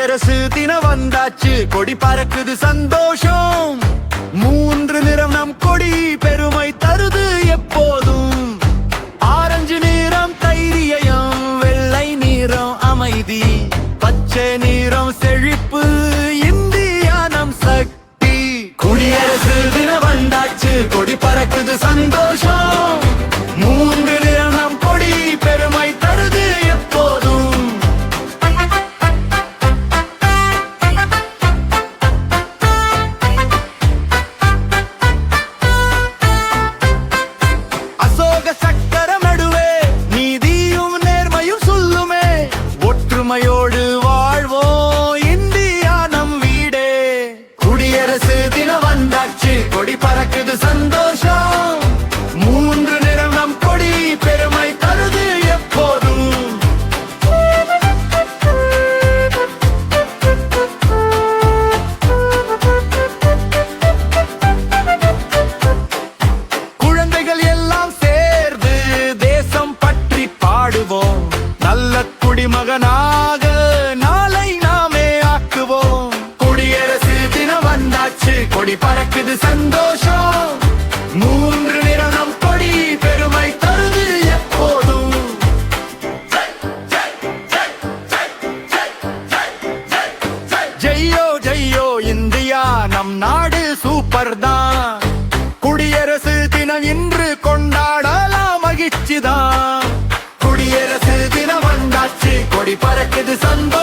குடியரசு தினம் வந்தாச்சு, கொடி பறக்குது சந்தோஷம். மூன்று நிறம் நம் கொடி பெருமை தருது எப்போதும். ஆரஞ்சு நிறம் தைரியம், வெள்ளை நிறம் அமைதி, பச்சை நிறம் செழிப்பு, இந்தியா நம் சக்தி. குடியரசு தினம் வந்தாச்சு, கொடி பறக்குது சந்தோஷம். மூன்று நிறம் நம் கொடி பெருமை தருது எப்போதும். அசோக சக்கரம் நடுவே நீதியும் நேர்மையும் சொல்லுமே, ஒற்றுமையோடு வாழ்வோம், இந்தியா நம் வீடே. குடியரசு தினம் வந்தாச்சு, கொடி பறக்குது சந்தோஷம். மூன்று நிறம் நம் கொடி பெருமை தருது எப்போதும். குழந்தைகள் எல்லாம் சேர்ந்து தேசம் பற்றி பாடுவோம். நல்ல குடிமகனாக நாளை நாமே ஆக்குவோம். குடியரசு தினம் வந்தாச்சு, கொடி பறக்குது சந்தோஷம். மூன்று நிறம் நம் கொடி பெருமை தருது எப்போதும். ஜெய்யோ ஜெய்யோ இந்தியா, நம் நாடு சூப்பர் தான். குடியரசு தினம் இன்று கொண்டாடலாம் மகிழ்ச்சிதான். குடியரசு தினம் வந்தாச்சு, கொடி பறக்குது சந்தோஷம்.